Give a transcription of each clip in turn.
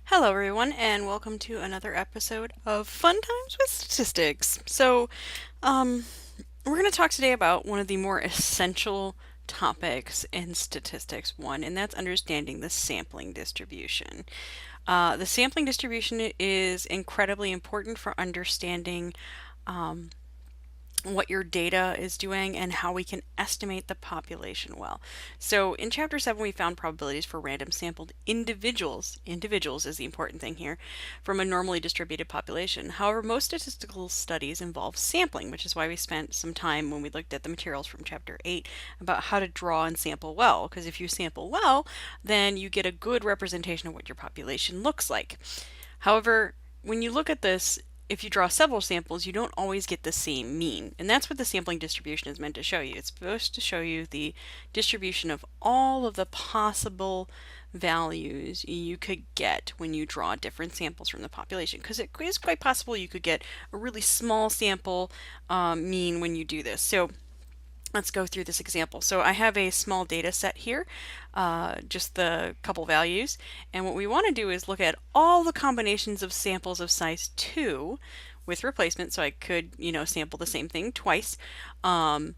Hello, everyone, and welcome to another episode of Fun Times with Statistics. Um, we're going to talk today about one of the more essential topics in Statistics 1, and that's understanding the sampling distribution. The sampling distribution is incredibly important for understanding um, what your data is doing and how we can estimate the population well. So in chapter 7 we found probabilities for random sampled individuals is the important thing here, from a normally distributed population. However, most statistical studies involve sampling, which is why we spent some time when we looked at the materials from chapter 8 about how to draw and sample well, because if you sample well, then you get a good representation of what your population looks like. However, when you look at this, if you draw several samples, you don't always get the same mean. And that's what the sampling distribution is meant to show you. It's supposed to show you the distribution of all of the possible values you could get when you draw different samples from the population. Because it is quite possible you could get a really small sample mean when you do this. So let's go through this example. So I have a small data set here, just the couple values. And what we want to do is look at all the combinations of samples of size 2 with replacement. So I could, sample the same thing twice. And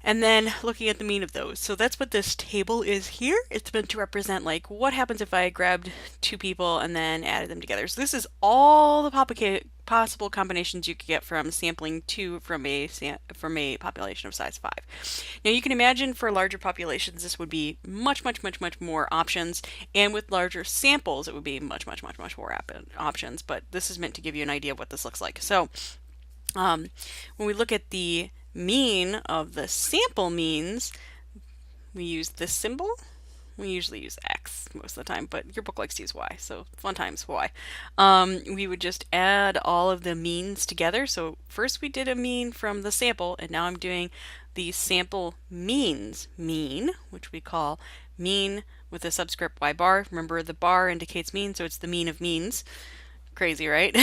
then looking at the mean of those. So that's what this table is here. It's meant to represent like what happens if I grabbed two people and then added them together. So this is all the possible combinations you could get from sampling two from a population of size 5. Now you can imagine for larger populations this would be much more options, and with larger samples it would be much more options, but this is meant to give you an idea of what this looks like. So when we look at the mean of the sample means, we use this symbol. We usually use X most of the time, but your book likes to use Y, so fun times Y. We would just add all of the means together. So first we did a mean from the sample, and now I'm doing the sample means mean, which we call mean with a subscript Y bar. Remember, the bar indicates mean, so it's the mean of means. Crazy, right?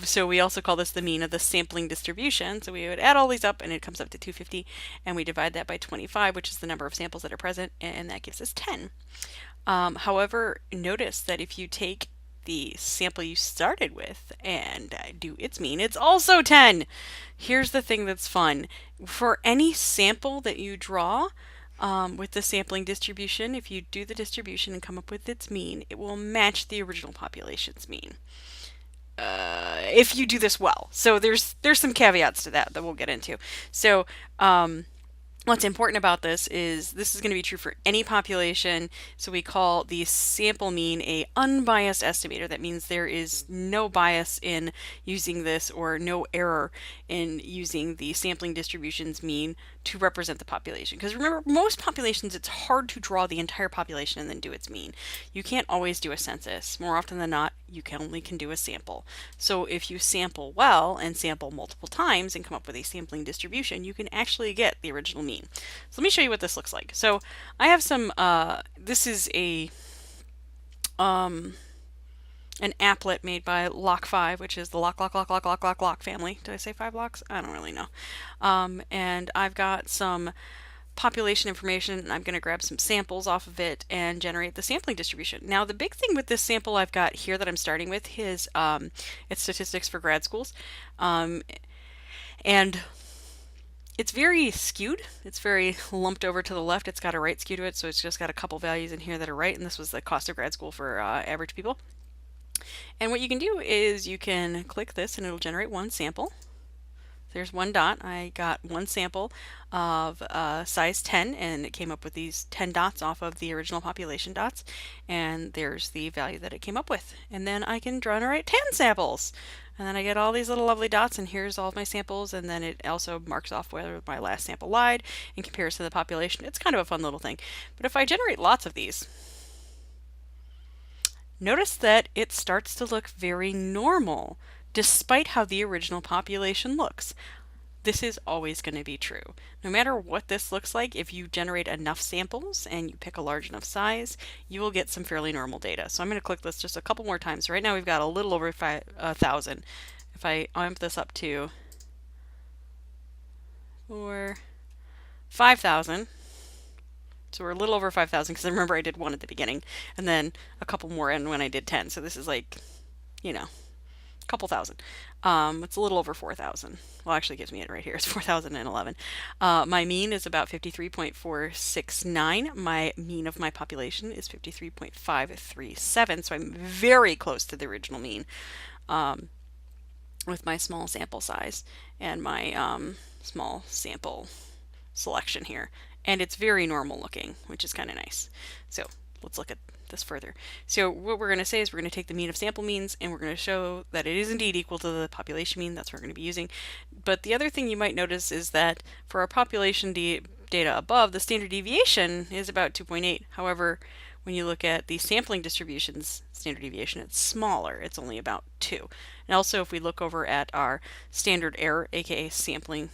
So we also call this the mean of the sampling distribution. So we would add all these up and it comes up to 250, and we divide that by 25, which is the number of samples that are present, and that gives us 10. However, notice that if you take the sample you started with and do its mean, it's also 10. Here's the thing that's fun. For any sample that you draw, with the sampling distribution, if you do the distribution and come up with its mean, it will match the original population's mean. If you do this well. So there's some caveats to that we'll get into. So what's important about this is going to be true for any population. So we call the sample mean a unbiased estimator. That means there is no bias in using this, or no error in using the sampling distribution's mean to represent the population. Because remember, most populations, it's hard to draw the entire population and then do its mean. You can't always do a census. More often than not, you only can do a sample. So if you sample well and sample multiple times and come up with a sampling distribution, you can actually get the original mean. So let me show you what this looks like. So I have some, this is an applet made by Lock5, which is the lock family. Did I say 5 locks? I don't really know. And I've got some population information, and I'm going to grab some samples off of it and generate the sampling distribution. Now, the big thing with this sample I've got here that I'm starting with is it's statistics for grad schools. And it's very skewed. It's very lumped over to the left. It's got a right skew to it, so it's just got a couple values in here that are right, and this was the cost of grad school for average people. And what you can do is you can click this and it'll generate one sample. There's one dot. I got one sample of size 10, and it came up with these 10 dots off of the original population dots, and there's the value that it came up with. And then I can generate 10 samples, and then I get all these little lovely dots, and here's all of my samples, and then it also marks off whether my last sample lied in comparison to the population. It's kind of a fun little thing. But if I generate lots of these, notice that it starts to look very normal, despite how the original population looks. This is always going to be true. No matter what this looks like, if you generate enough samples and you pick a large enough size, you will get some fairly normal data. So I'm going to click this just a couple more times. Right now we've got a little over 1,000. If I amp this up to 5,000, So we're a little over 5,000 because I remember I did 1 at the beginning and then a couple more in when I did 10. So this is like, you know, a couple thousand. It's a little over 4,000. Well, actually, it gives me it right here. It's 4,011. My mean is about 53.469. My mean of my population is 53.537. So I'm very close to the original mean with my small sample size and my small sample selection here. And it's very normal looking, which is kind of nice. So let's look at this further. So what we're going to say is we're going to take the mean of sample means and we're going to show that it is indeed equal to the population mean. That's what we're going to be using. But the other thing you might notice is that for our population data above, the standard deviation is about 2.8. However, when you look at the sampling distribution's standard deviation, it's smaller. It's only about 2. And also if we look over at our standard error, aka sampling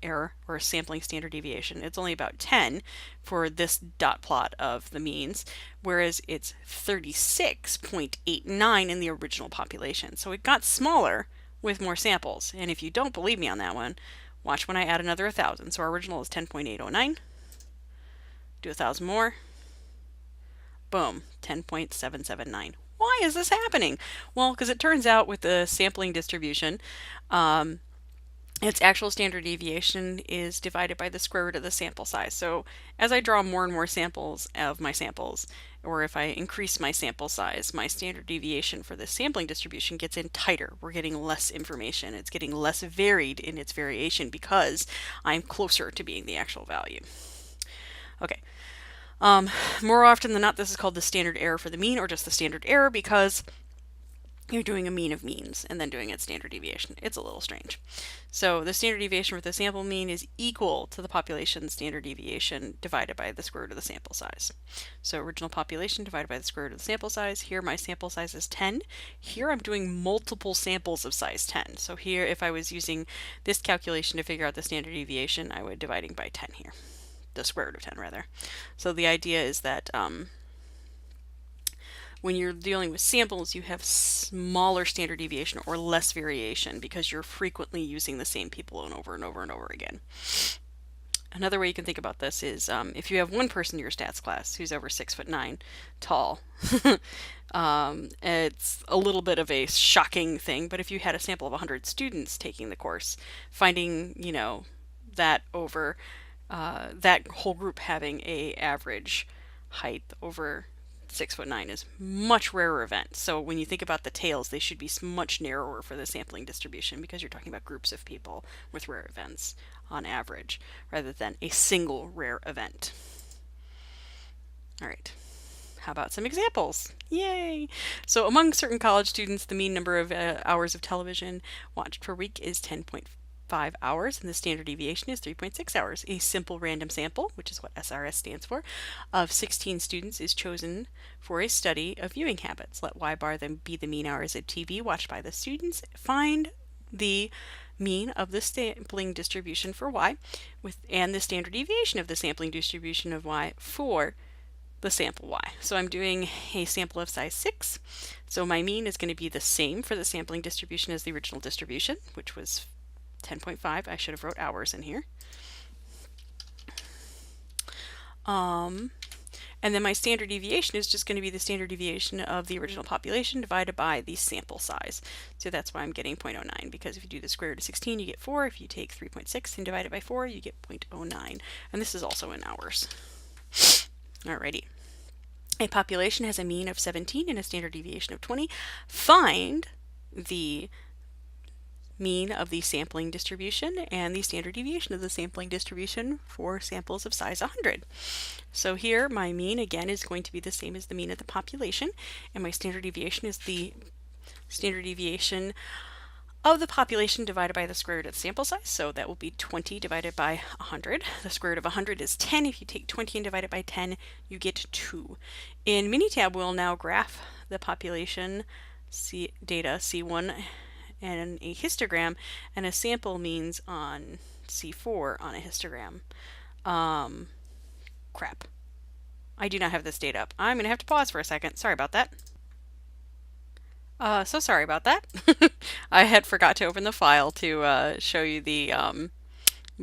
error or sampling standard deviation, it's only about 10 for this dot plot of the means, whereas it's 36.89 in the original population. So it got smaller with more samples. And if you don't believe me on that one, watch when I add another 1,000. So our original is 10.809. Do 1,000 more. Boom, 10.779. Why is this happening? Well, because it turns out with the sampling distribution, its actual standard deviation is divided by the square root of the sample size. So as I draw more and more samples of my samples, or if I increase my sample size, my standard deviation for the sampling distribution gets in tighter. We're getting less information. It's getting less varied in its variation because I'm closer to being the actual value. Okay. More often than not, this is called the standard error for the mean, or just the standard error, because you're doing a mean of means and then doing its standard deviation. It's a little strange. So the standard deviation for the sample mean is equal to the population standard deviation divided by the square root of the sample size. So original population divided by the square root of the sample size. Here my sample size is 10. Here I'm doing multiple samples of size 10. So here if I was using this calculation to figure out the standard deviation, I would dividing by 10 here. The square root of 10 rather. So the idea is that when you're dealing with samples, you have smaller standard deviation or less variation because you're frequently using the same people over and over and over again. Another way you can think about this is if you have one person in your stats class who's over 6'9" tall, it's a little bit of a shocking thing, but if you had a sample of 100 students taking the course, finding, you know, that over that whole group having a average height over 6'9" is much rarer event. So when you think about the tails, they should be much narrower for the sampling distribution because you're talking about groups of people with rare events on average rather than a single rare event. All right. How about some examples? Yay! So among certain college students, the mean number of hours of television watched per week is 10.5 hours, and the standard deviation is 3.6 hours. A simple random sample, which is what SRS stands for, of 16 students is chosen for a study of viewing habits. Let Y bar then be the mean hours of TV watched by the students. Find the mean of the sampling distribution for Y and the standard deviation of the sampling distribution of Y for the sample Y. So I'm doing a sample of size 6. So my mean is going to be the same for the sampling distribution as the original distribution, which was 10.5. I should have wrote hours in here. And then my standard deviation is just going to be the standard deviation of the original population divided by the sample size. So that's why I'm getting 0.09, because if you do the square root of 16, you get 4. If you take 3.6 and divide it by 4, you get 0.09. And this is also in hours. Alrighty. A population has a mean of 17 and a standard deviation of 20. Find the mean of the sampling distribution and the standard deviation of the sampling distribution for samples of size 100. So here my mean again is going to be the same as the mean of the population, and my standard deviation is the standard deviation of the population divided by the square root of the sample size. So that will be 20 divided by 100. The square root of 100 is 10. If you take 20 and divide it by 10, you get 2. In Minitab, we'll now graph the population data C1 and a histogram and a sample means on C4 on a histogram. Crap. I do not have this data up. I'm going to have to pause for a second. Sorry about that. So sorry about that. I had forgot to open the file to show you the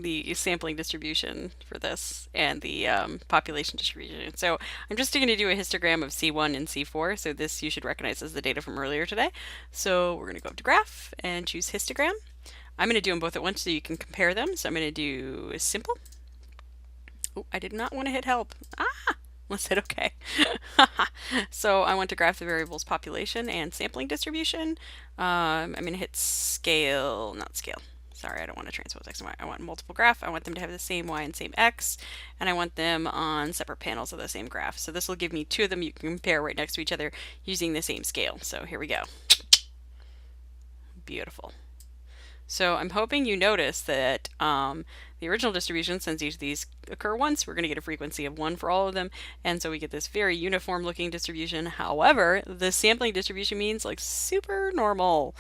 the sampling distribution for this and the population distribution. So I'm just going to do a histogram of C1 and C4. So this you should recognize as the data from earlier today. So we're going to go up to graph and choose histogram. I'm going to do them both at once so you can compare them. So I'm going to do simple. Oh, I did not want to hit help. Let's hit OK. So I want to graph the variables population and sampling distribution. I'm going to hit scale, not scale. Sorry, I don't want to transpose x and y. I want multiple graph. I want them to have the same y and same x, and I want them on separate panels of the same graph. So this will give me two of them you can compare right next to each other using the same scale. So here we go. Beautiful. So I'm hoping you notice that the original distribution, since each of these occur once, we're going to get a frequency of 1 for all of them, and so we get this very uniform looking distribution. However, the sampling distribution means like super normal.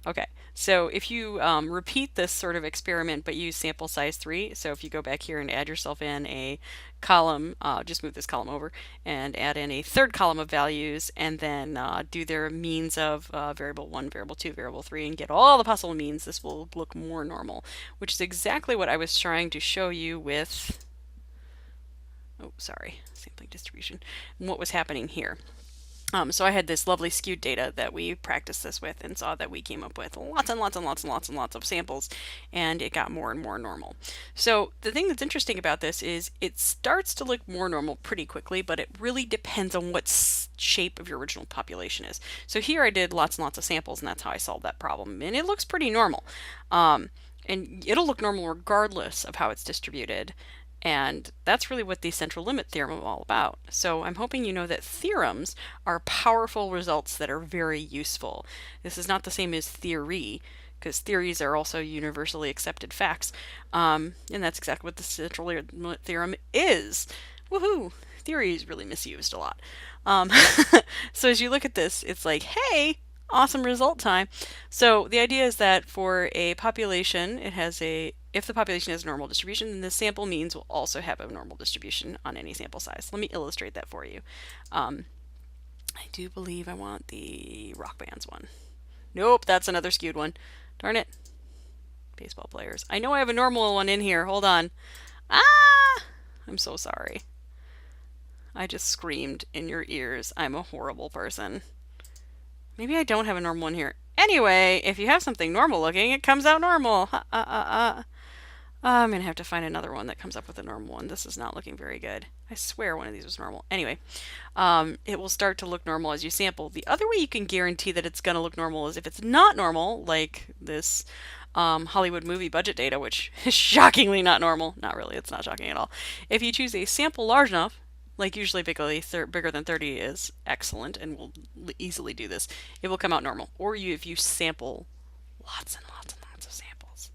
Okay, so if you repeat this sort of experiment but use sample size 3, so if you go back here and add yourself in a column, just move this column over and add in a third column of values, and then do their means of variable 1, variable 2, variable 3, and get all the possible means, this will look more normal, which is exactly what I was trying to show you with, sampling distribution, and what was happening here. So I had this lovely skewed data that we practiced this with and saw that we came up with lots and lots and lots and lots and lots of samples, and it got more and more normal. So the thing that's interesting about this is it starts to look more normal pretty quickly, but it really depends on what shape of your original population is. So here I did lots and lots of samples, and that's how I solved that problem, and it looks pretty normal. And it'll look normal regardless of how it's distributed. And that's really what the central limit theorem is all about. So I'm hoping you know that theorems are powerful results that are very useful. This is not the same as theory, because theories are also universally accepted facts. And that's exactly what the central limit theorem is. Woohoo! Theory is really misused a lot. So as you look at this, it's like, hey, awesome result time. So the idea is that for a population, it has if the population has a normal distribution, then the sample means will also have a normal distribution on any sample size. Let me illustrate that for you. I do believe I want the rock bands one. Nope, that's another skewed one. Darn it. Baseball players. I know I have a normal one in here. Hold on. I'm so sorry. I just screamed in your ears. I'm a horrible person. Maybe I don't have a normal one here. Anyway, if you have something normal looking, it comes out normal. I'm going to have to find another one that comes up with a normal one. This is not looking very good. I swear one of these was normal. Anyway, it will start to look normal as you sample. The other way you can guarantee that it's going to look normal is if it's not normal, like this Hollywood movie budget data, which is shockingly not normal. Not really, it's not shocking at all. If you choose a sample large enough, like usually bigger than 30 is excellent and will easily do this, it will come out normal. Or if you sample lots and lots and lots of samples.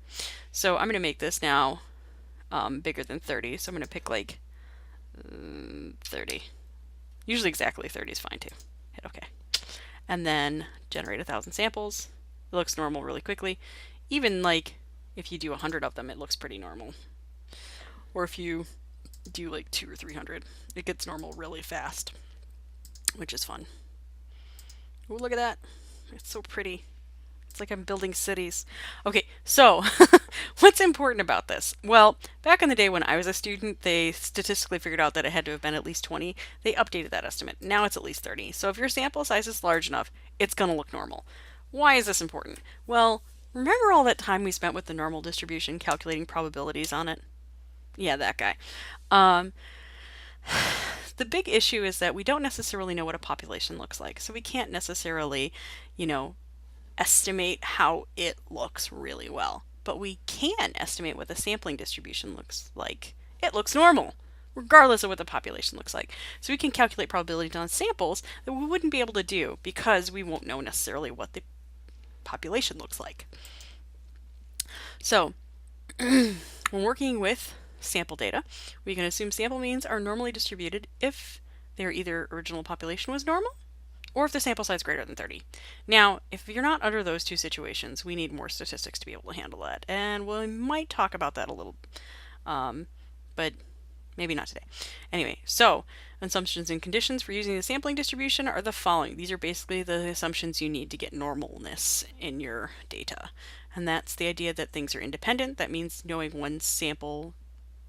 So I'm going to make this now bigger than 30. So I'm going to pick like 30. Usually exactly 30 is fine too. Hit OK. And then generate 1,000 samples. It looks normal really quickly. Even like if you do 100 of them, it looks pretty normal. Or if you do like 200 or 300, it gets normal really fast, which is fun. Oh, look at that. It's so pretty. It's like I'm building cities. Okay, so what's important about this? Well, back in the day when I was a student, they statistically figured out that it had to have been at least 20. They updated that estimate. Now it's at least 30. So if your sample size is large enough, it's going to look normal. Why is this important? Well, remember all that time we spent with the normal distribution calculating probabilities on it? Yeah, that guy. The big issue is that we don't necessarily know what a population looks like. So we can't necessarily, estimate how it looks really well. But we can estimate what the sampling distribution looks like. It looks normal, regardless of what the population looks like. So we can calculate probabilities on samples that we wouldn't be able to do because we won't know necessarily what the population looks like. So when working with sample data, we can assume sample means are normally distributed if their either original population was normal or if the sample size is greater than 30. Now, if you're not under those two situations, we need more statistics to be able to handle that. And we might talk about that a little, but maybe not today. Anyway, so Assumptions and conditions for using the sampling distribution are the following. These are basically the assumptions you need to get normalness in your data. And that's the idea that things are independent. That means knowing one sample's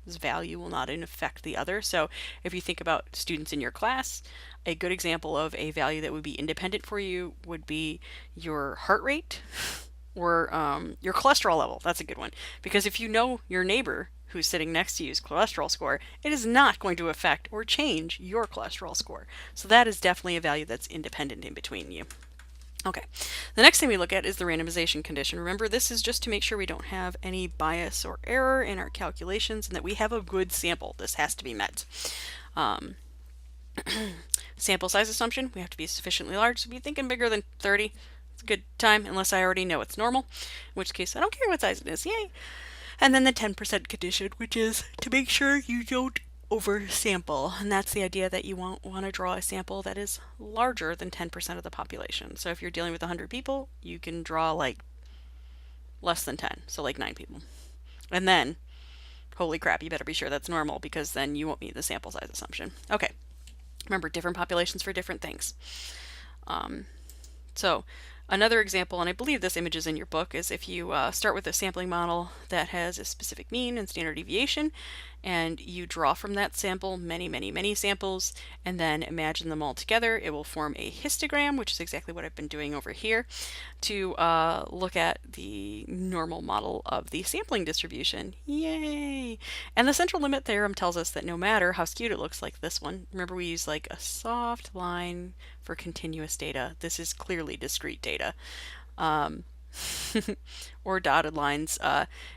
value will not affect the other. So if you think about students in your class, a good example of a value that would be independent for you would be your heart rate or your cholesterol level. That's a good one. Because if you know your neighbor who's sitting next to you's cholesterol score, it is not going to affect or change your cholesterol score. So that is definitely a value that's independent in between you. Okay, the next thing we look at is the randomization condition. Remember, this is just to make sure we don't have any bias or error in our calculations and that we have a good sample. This has to be met. Sample size assumption, we have to be sufficiently large, so be thinking bigger than 30. It's a good time, unless I already know it's normal, in which case I don't care what size it is, yay! And then the 10% condition, which is to make sure you don't oversample, and that's the idea that you want to draw a sample that is larger than 10% of the population. So if you're dealing with 100 people, you can draw like less than 10, so like 9 people. And then, holy crap, you better be sure that's normal because then you won't meet the sample size assumption. Okay, remember, different populations for different things. So another example, and I believe this image is in your book, is if you start with a sampling model that has a specific mean and standard deviation, and you draw from that sample many samples, and then imagine them all together, it will form a histogram, which is exactly what I've been doing over here, to look at the normal model of the sampling distribution. Yay! And the central limit theorem tells us that no matter how skewed it looks, like this one, remember we use like a soft line for continuous data. This is clearly discrete data. Or dotted lines.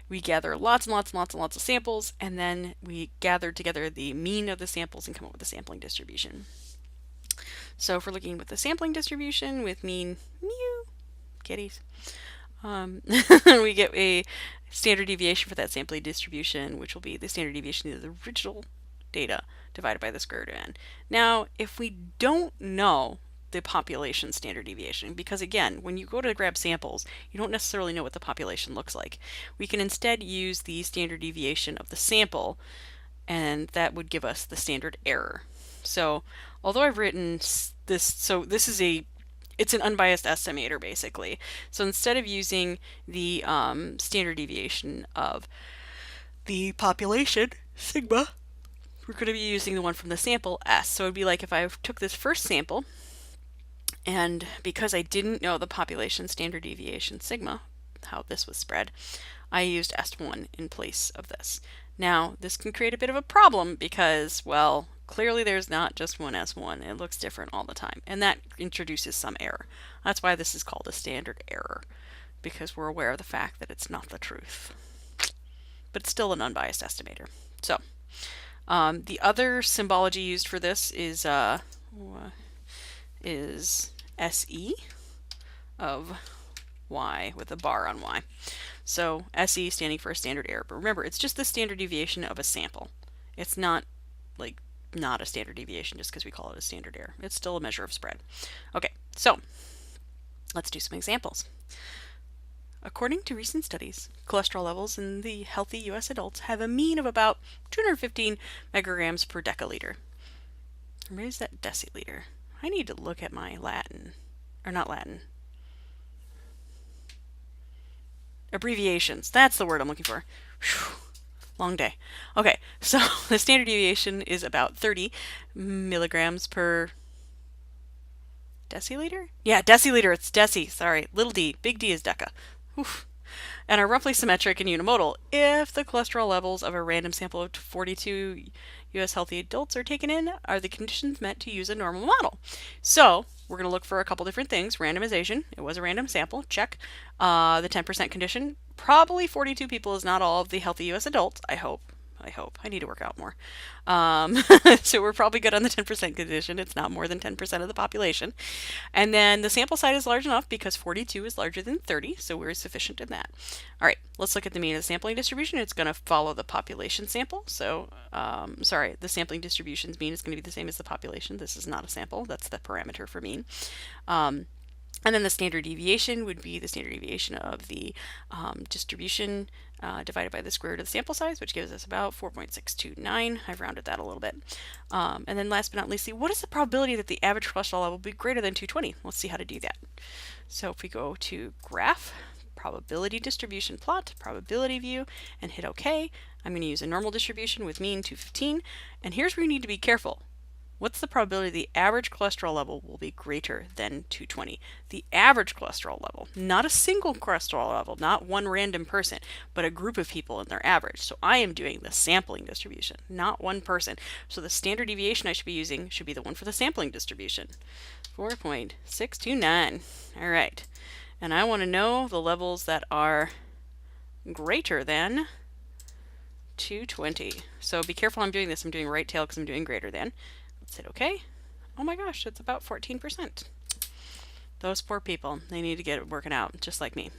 We gather lots and lots of samples, and then we gather together the mean of the samples and come up with a sampling distribution. So if we're looking with the sampling distribution with mean, mew, kitties, we get a standard deviation for that sampling distribution, which will be the standard deviation of the original data divided by the square root of n. Now, if we don't know the population standard deviation, because again, when you go to grab samples, you don't necessarily know what the population looks like. We can instead use the standard deviation of the sample, and that would give us the standard error. So, although I've written this, so this is it's an unbiased estimator basically. So instead of using the standard deviation of the population, sigma, we're going to be using the one from the sample, S. So it would be like if I took this first sample, and because I didn't know the population standard deviation sigma, how this was spread, I used S1 in place of this. Now, this can create a bit of a problem because, well, clearly there's not just one S1. It looks different all the time, and that introduces some error. That's why this is called a standard error, because we're aware of the fact that it's not the truth. But it's still an unbiased estimator. So, the other symbology used for this is SE of Y with a bar on Y. So SE standing for a standard error. But remember, it's just the standard deviation of a sample. It's not like not a standard deviation just because we call it a standard error. It's still a measure of spread. Okay, so let's do some examples. According to recent studies, cholesterol levels in the healthy U.S. adults have a mean of about 215 micrograms per deciliter. Where is that deciliter? I need to look at my Latin, or not Latin. Abbreviations, that's the word I'm looking for. Whew. Long day. Okay, so the standard deviation is about 30 milligrams per deciliter? Yeah, deciliter, it's deci, sorry. Little d, big D is deca. Oof. And are roughly symmetric and unimodal if the cholesterol levels of a random sample of 42 U.S. healthy adults are taken in. Are the conditions met to use a normal model? So we're going to look for a couple different things. Randomization, it was a random sample, check. The 10% condition, probably 42 people is not all of the healthy U.S. adults, I hope. I need to work out more. So we're probably good on the 10% condition. It's not more than 10% of the population. And then the sample size is large enough because 42 is larger than 30, so we're sufficient in that. All right, let's look at the mean of the sampling distribution. It's going to follow the population sample. So, the sampling distribution's mean is going to be the same as the population. This is not a sample. That's the parameter for mean. And then the standard deviation would be the standard deviation of the distribution divided by the square root of the sample size, which gives us about 4.629. I've rounded that a little bit. And then last but not least, what is the probability that the average cholesterol level will be greater than 220? Let's see how to do that. So if we go to graph, probability distribution plot, probability view, and hit OK, I'm going to use a normal distribution with mean 215. And here's where you need to be careful. What's the probability the average cholesterol level will be greater than 220? The average cholesterol level, not a single cholesterol level, not one random person, but a group of people and their average. So I am doing the sampling distribution, not one person. So the standard deviation I should be using should be the one for the sampling distribution. 4.629. All right. And I want to know the levels that are greater than 220. So be careful I'm doing this. I'm doing right tail because I'm doing greater than. Let's hit OK. Oh my gosh, it's about 14%. Those poor people, they need to get it working out, just like me.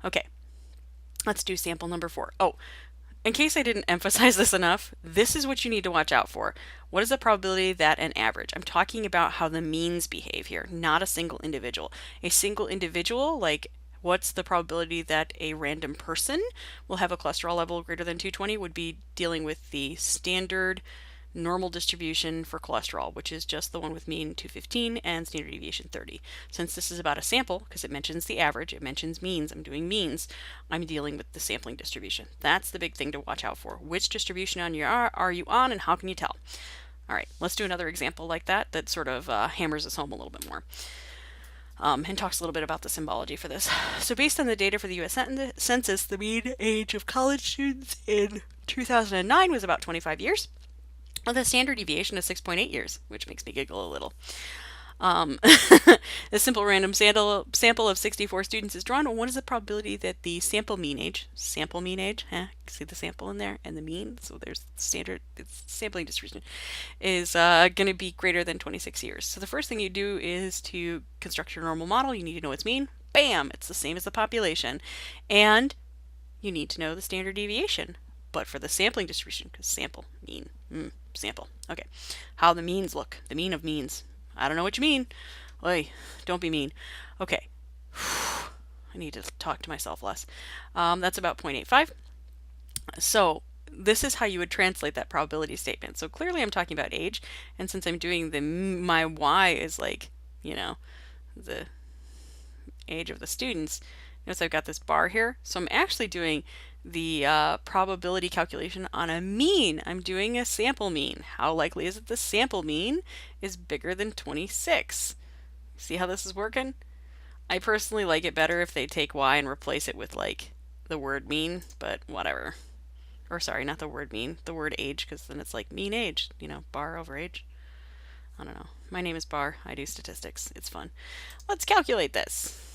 Okay, let's do sample number 4. Oh, in case I didn't emphasize this enough, this is what you need to watch out for. What is the probability that an average? I'm talking about how the means behave here, not a single individual. A single individual, like what's the probability that a random person will have a cholesterol level greater than 220, would be dealing with the standard normal distribution for cholesterol, which is just the one with mean 215 and standard deviation 30. Since this is about a sample, because it mentions the average, it mentions means, I'm doing means, I'm dealing with the sampling distribution. That's the big thing to watch out for. Which distribution are you on, and how can you tell? All right, let's do another example like that sort of hammers us home a little bit more. And talks a little bit about the symbology for this. So based on the data for the U.S. Census, the mean age of college students in 2009 was about 25 years. With a standard deviation of 6.8 years, which makes me giggle a little. The simple random sample of 64 students is drawn. What is the probability that the sample mean age, see the sample in there, and the mean, so there's standard, it's sampling distribution, is going to be greater than 26 years. So the first thing you do is to construct your normal model. You need to know its mean. Bam! It's the same as the population. And you need to know the standard deviation. But for the sampling distribution, because sample, mean, sample. Okay, how the means look, the mean of means. I don't know what you mean. Oy, don't be mean. Okay, I need to talk to myself less. That's about 0.85. So this is how you would translate that probability statement. So clearly I'm talking about age, and since I'm doing my y is like, you know, the age of the students, notice I've got this bar here. So I'm actually doing the probability calculation on a mean. I'm doing a sample mean. How likely is it the sample mean is bigger than 26? See how this is working? I personally like it better if they take y and replace it with like the word mean, but whatever. Or sorry, not the word mean, the word age, because then it's like mean age, you know, bar over age. I don't know. My name is Bar. I do statistics. It's fun. Let's calculate this.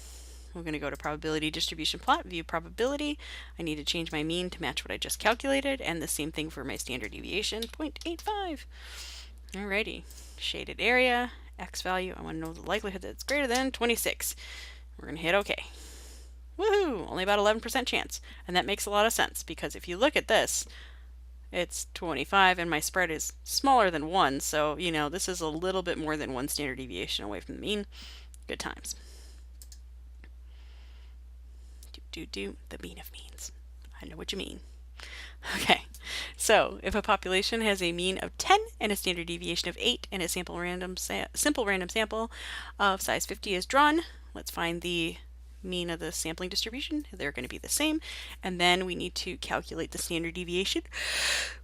We're going to go to probability distribution plot, view probability. I need to change my mean to match what I just calculated, and the same thing for my standard deviation, 0.85. Alrighty, shaded area, x value. I want to know the likelihood that it's greater than 26. We're going to hit OK. Woohoo! Only about 11% chance. And that makes a lot of sense, because if you look at this, it's 25 and my spread is smaller than 1, so you know this is a little bit more than 1 standard deviation away from the mean. Good times. The mean of means. I know what you mean. Okay, so if a population has a mean of 10 and a standard deviation of 8 and a simple random sample of size 50 is drawn, let's find the mean of the sampling distribution. They're going to be the same, and then we need to calculate the standard deviation,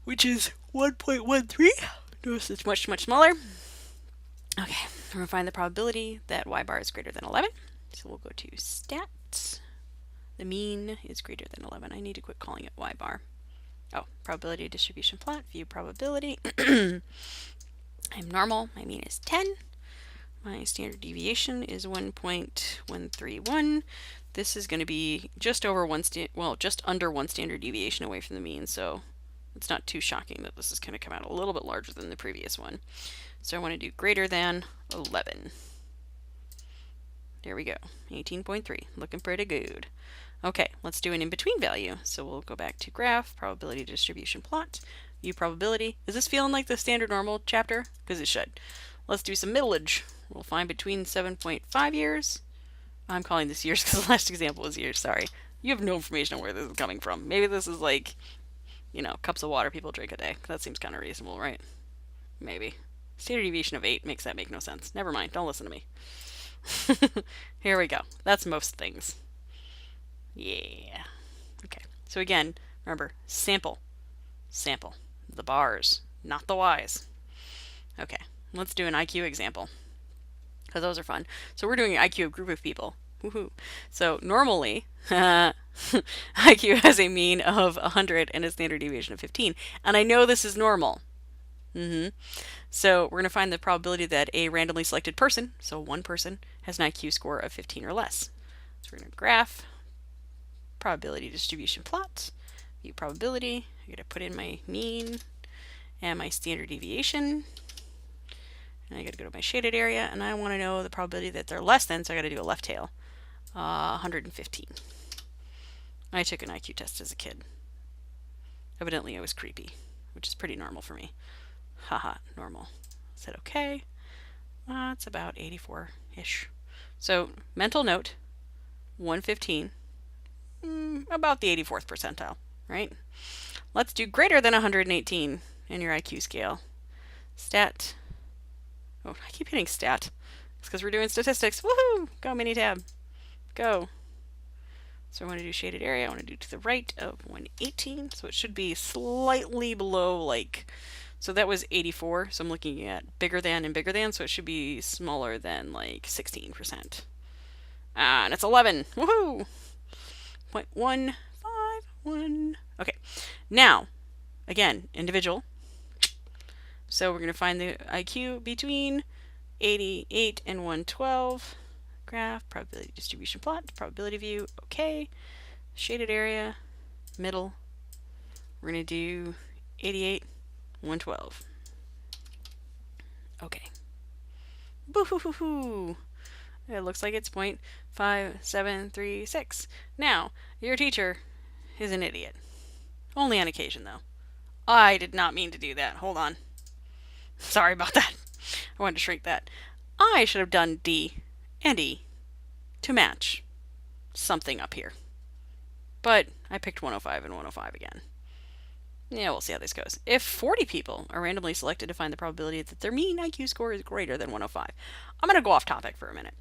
which is 1.13. Notice it's much smaller. Okay, we're going to find the probability that y bar is greater than 11. So we'll go to stats. The mean is greater than 11. I need to quit calling it y bar. Oh, probability distribution plot, view probability. I'm normal. My mean is 10. My standard deviation is 1.131. This is going to be just over just under 1 standard deviation away from the mean, so it's not too shocking that this is going to come out a little bit larger than the previous one. So I want to do greater than 11. There we go, 18.3, looking pretty good. Okay, let's do an in-between value. So we'll go back to graph, probability distribution plot, view probability. Is this feeling like the standard normal chapter? Because it should. Let's do some middleage. We'll find between 7.5 years I'm calling this years because the last example was years. Sorry. You have no information on where this is coming from. Maybe this is like, cups of water people drink a day. That seems kind of reasonable, right? Maybe. Standard deviation of 8 makes that make no sense. Never mind. Don't listen to me. Here we go. That's most things. Yeah. Okay. So again, remember, sample. Sample. The bars, not the Y's. Okay. Let's do an IQ example, because those are fun. So we're doing an IQ of group of people. Woohoo. So normally, IQ has a mean of 100 and a standard deviation of 15. And I know this is normal. So we're going to find the probability that a randomly selected person, so one person, has an IQ score of 15 or less. So we're going to graph, probability distribution plot, view probability. I'm going to put in my mean and my standard deviation. And I got to go to my shaded area, and I want to know the probability that they're less than, so I got to do a left tail. 115. I took an IQ test as a kid. Evidently I was creepy, which is pretty normal for me. Haha, normal. Said okay. It's about 84-ish. So mental note, 115, about the 84th percentile, right? Let's do greater than 118 in your IQ scale. Stat. Oh, I keep hitting stat. It's because we're doing statistics. Woohoo! Go Minitab. Go. So I want to do shaded area. I want to do to the right of 118. So it should be slightly below, like, so that was 84. So I'm looking at bigger than and bigger than. So it should be smaller than like 16%. And it's 11. Woohoo! 0.151. Okay. Now, again, individual. So we're going to find the IQ between 88 and 112. Graph, probability distribution plot, probability view, okay. Shaded area, middle. We're going to do 88, 112. Okay. Boo-hoo-hoo-hoo. It looks like it's 0.5736. Now, your teacher is an idiot. Only on occasion, though. I did not mean to do that. Hold on. Sorry about that. I wanted to shrink that. I should have done D and E to match something up here. But I picked 105 and 105 again. Yeah, we'll see how this goes. If 40 people are randomly selected to find the probability that their mean IQ score is greater than 105. I'm going to go off topic for a minute.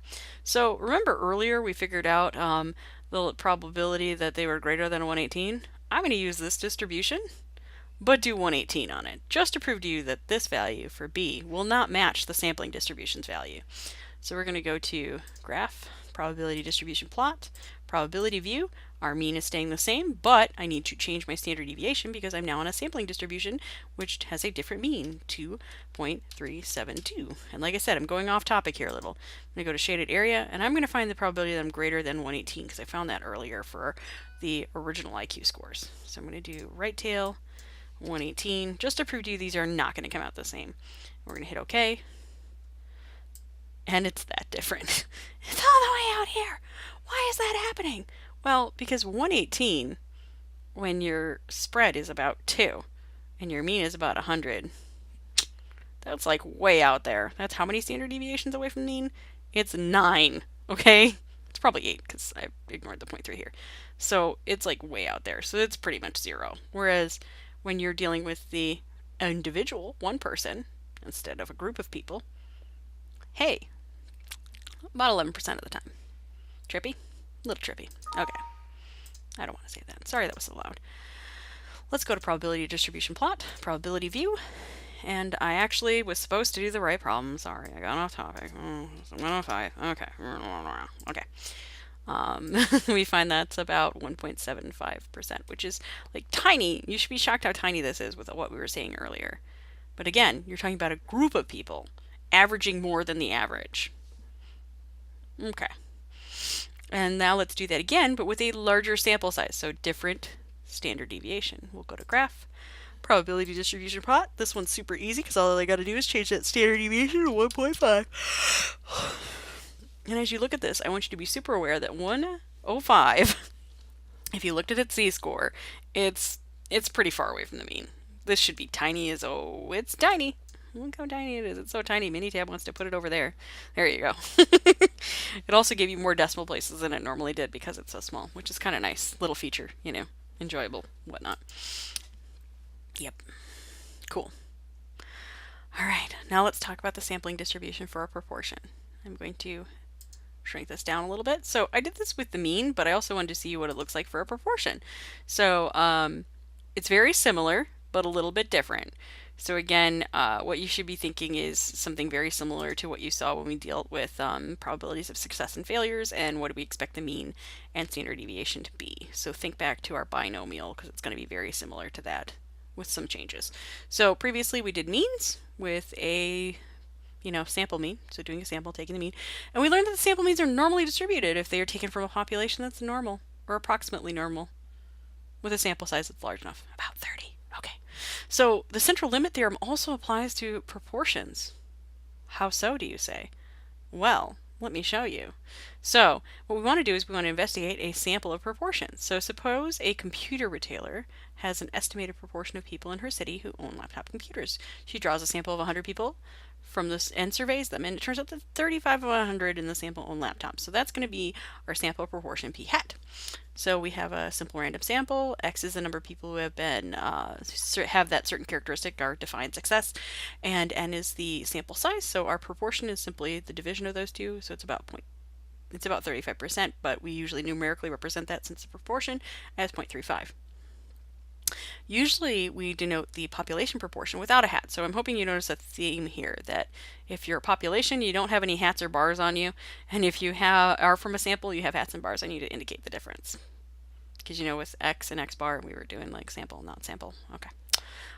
So remember earlier we figured out the probability that they were greater than 118? I'm going to use this distribution, but do 118 on it, just to prove to you that this value for B will not match the sampling distribution's value. So we're going to go to graph, probability distribution plot, probability view. Our mean is staying the same, but I need to change my standard deviation because I'm now on a sampling distribution, which has a different mean, 2.372. And like I said, I'm going off topic here a little. I'm going to go to shaded area, and I'm going to find the probability that I'm greater than 118 because I found that earlier for the original IQ scores. So I'm going to do right tail, 118, just to prove to you these are not going to come out the same. We're going to hit OK. And it's that different. It's all the way out here. Why is that happening? Well, because 118, when your spread is about 2 and your mean is about 100, that's like way out there. That's how many standard deviations away from mean? It's 9, okay? It's probably 8 because I ignored the 0.3 here. So it's like way out there. So it's pretty much 0. Whereas when you're dealing with the individual, one person, instead of a group of people, hey, about 11% of the time. Trippy? A little trippy. Okay. I don't want to say that. Sorry that was so loud. Let's go to probability distribution plot, probability view. And I actually was supposed to do the right problem. Sorry, I got off topic. 105. Okay. Okay. We find that's about 1.75%, which is like tiny. You should be shocked how tiny this is with what we were saying earlier. But again, you're talking about a group of people averaging more than the average. Okay. And now let's do that again, but with a larger sample size, so different standard deviation. We'll go to graph, probability distribution plot. This one's super easy because all I got to do is change that standard deviation to 1.5. And as you look at this, I want you to be super aware that 105, if you looked at its z-score, it's pretty far away from the mean. This should be tiny as, oh, it's tiny. Look how tiny it is. It's so tiny. Minitab wants to put it over there. There you go. It also gave you more decimal places than it normally did because it's so small, which is kind of nice. Little feature, enjoyable, whatnot. Yep, cool. All right, now let's talk about the sampling distribution for a proportion. I'm going to shrink this down a little bit. So I did this with the mean, but I also wanted to see what it looks like for a proportion. So it's very similar, but a little bit different. So again, what you should be thinking is something very similar to what you saw when we dealt with probabilities of success and failures and what do we expect the mean and standard deviation to be. So think back to our binomial because it's going to be very similar to that with some changes. So previously we did means with a sample mean, so doing a sample, taking the mean, and we learned that the sample means are normally distributed if they are taken from a population that's normal or approximately normal with a sample size that's large enough, about 30. Okay, so the central limit theorem also applies to proportions. How so, do you say? Well, let me show you. So what we want to do is we want to investigate a sample of proportions. So suppose a computer retailer has an estimated proportion of people in her city who own laptop computers. She draws a sample of 100 people from this and surveys them, and it turns out that 35 of 100 in the sample own laptops. So that's going to be our sample proportion p hat. So we have a simple random sample. X is the number of people who have been have that certain characteristic, our defined success, and n is the sample size. So our proportion is simply the division of those two. So it's about 35%, but we usually numerically represent that since the proportion as 0.35. Usually we denote the population proportion without a hat. So I'm hoping you notice a theme here that if you're a population, you don't have any hats or bars on you. And if you are from a sample, you have hats and bars on you to indicate the difference. Because with X and X bar, we were doing like sample, not sample. Okay.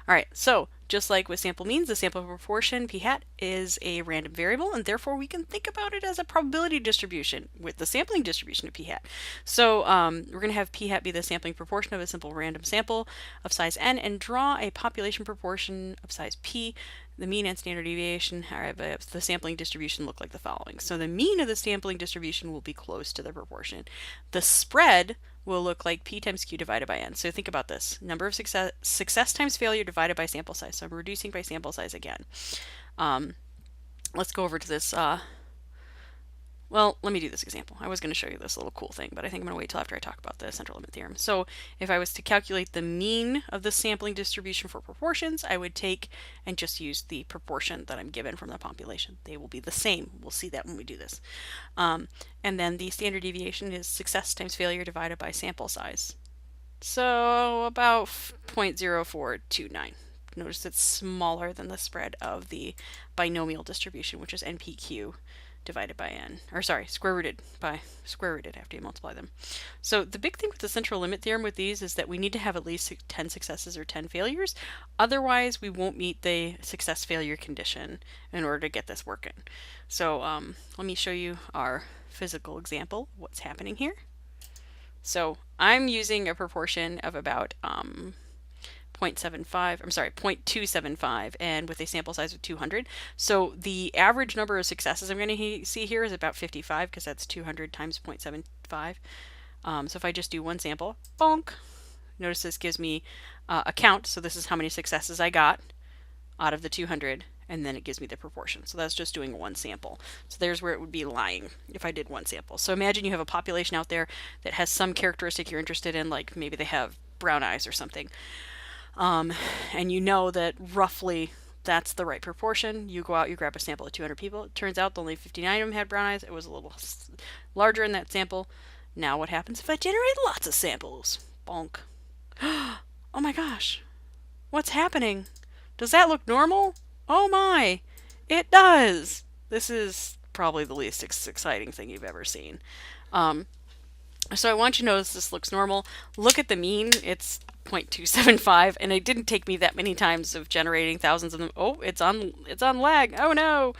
All right, so just like with sample means, the sample proportion p hat is a random variable, and therefore we can think about it as a probability distribution with the sampling distribution of p hat. So we're going to have p hat be the sampling proportion of a simple random sample of size n, and draw a population proportion of size p. The mean and standard deviation of the sampling distribution look like the following. So the mean of the sampling distribution will be close to the proportion. The spread will look like p times q divided by n. So think about this. Number of success times failure divided by sample size. So I'm reducing by sample size again. Let's go over to this. Well, let me do this example. I was going to show you this little cool thing, but I think I'm going to wait till after I talk about the central limit theorem. So if I was to calculate the mean of the sampling distribution for proportions, I would take and just use the proportion that I'm given from the population. They will be the same. We'll see that when we do this. And then the standard deviation is success times failure divided by sample size. So about 0.0429. Notice it's smaller than the spread of the binomial distribution, which is NPQ divided by n, or sorry, square rooted after you multiply them. So the big thing with the central limit theorem with these is that we need to have at least 10 successes or 10 failures. Otherwise, we won't meet the success failure condition in order to get this working. So let me show you our physical example, what's happening here. So I'm using a proportion of about 0.275, and with a sample size of 200. So the average number of successes I'm going to see here is about 55, because that's 200 times 0.75. So if I just do one sample, bonk, notice this gives me a count. So this is how many successes I got out of the 200, and then it gives me the proportion. So that's just doing one sample. So there's where it would be lying if I did one sample. So imagine you have a population out there that has some characteristic you're interested in, like maybe they have brown eyes or something. And you know that roughly that's the right proportion. You go out, you grab a sample of 200 people. It turns out only 59 of them had brown eyes. It was a little larger in that sample. Now what happens if I generate lots of samples? Bonk. Oh my gosh. What's happening? Does that look normal? Oh my. It does. This is probably the least exciting thing you've ever seen. So I want you to notice this looks normal. Look at the mean. It's 0.275, and it didn't take me that many times of generating thousands of them. Oh, it's on lag. Oh no,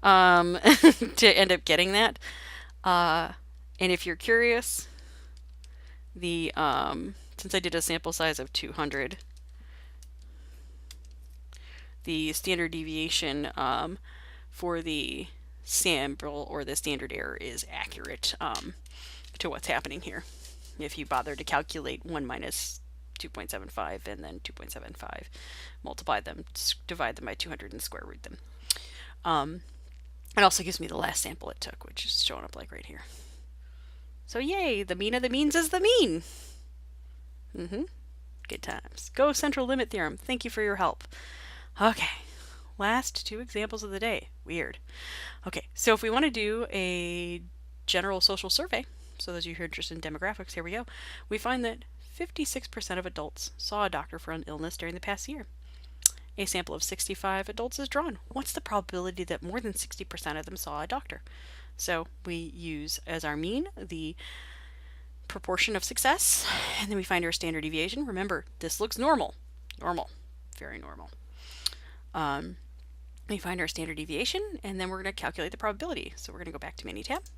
to end up getting that. And if you're curious, the since I did a sample size of 200, the standard deviation for the sample or the standard error is accurate to what's happening here. If you bother to calculate 1 minus 2.75 and then 2.75, multiply them, divide them by 200 and square root them. It also gives me the last sample it took, which is showing up like right here. So yay, the mean of the means is the mean. Good times. Go central limit theorem. Thank you for your help. Okay, last two examples of the day. Weird. Okay, so if we want to do a general social survey, so those of you who are interested in demographics, here we go. We find that 56% of adults saw a doctor for an illness during the past year. A sample of 65 adults is drawn. What's the probability that more than 60% of them saw a doctor? So we use as our mean the proportion of success, and then we find our standard deviation. Remember, this looks normal. Normal. Very normal. We find our standard deviation, and then we're going to calculate the probability. So we're going to go back to Minitab,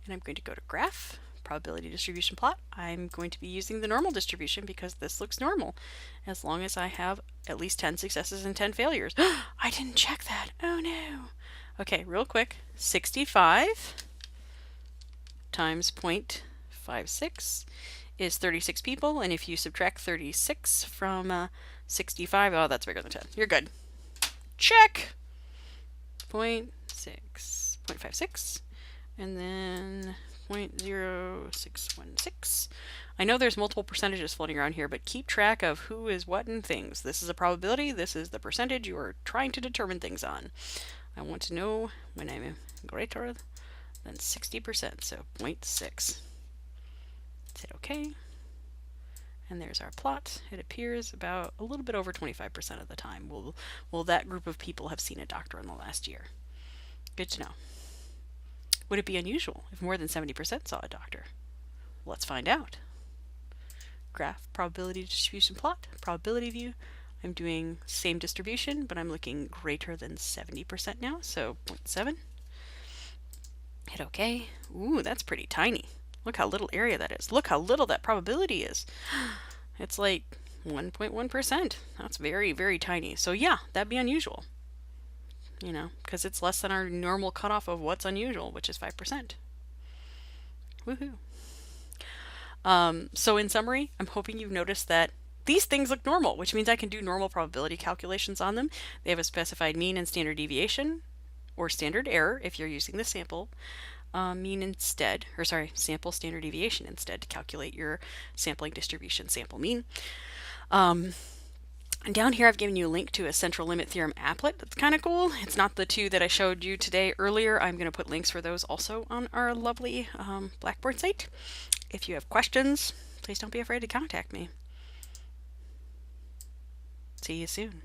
and I'm going to go to Graph, Probability Distribution Plot. I'm going to be using the normal distribution because this looks normal, as long as I have at least 10 successes and 10 failures. I didn't check that. Oh no. Okay, real quick. 65 times 0.56 is 36 people, and if you subtract 36 from 65, oh, that's bigger than 10. You're good. Check. 0.56, and then 0.0616. I know there's multiple percentages floating around here, but keep track of who is what and things. This is a probability. This is the percentage you are trying to determine things on. I want to know when I'm greater than 60%, so 0.6. Hit OK. And there's our plot. It appears about a little bit over 25% of the time will that group of people have seen a doctor in the last year. Good to know. Would it be unusual if more than 70% saw a doctor? Let's find out. Graph, probability distribution plot, probability view. I'm doing same distribution, but I'm looking greater than 70% now, so 0.7. Hit OK. Ooh, that's pretty tiny. Look how little area that is. Look how little that probability is. It's like 1.1%. That's very, very tiny. So yeah, that'd be unusual. You know, because it's less than our normal cutoff of what's unusual, which is 5%. Woohoo. So in summary, I'm hoping you've noticed that these things look normal, which means I can do normal probability calculations on them. They have a specified mean and standard deviation, or standard error if you're using the sample mean instead, or sorry, sample standard deviation instead to calculate your sampling distribution sample mean. And down here I've given you a link to a central limit theorem applet. That's kind of cool. It's not the two that I showed you today earlier. I'm going to put links for those also on our lovely Blackboard site. If you have questions, please don't be afraid to contact me. See you soon.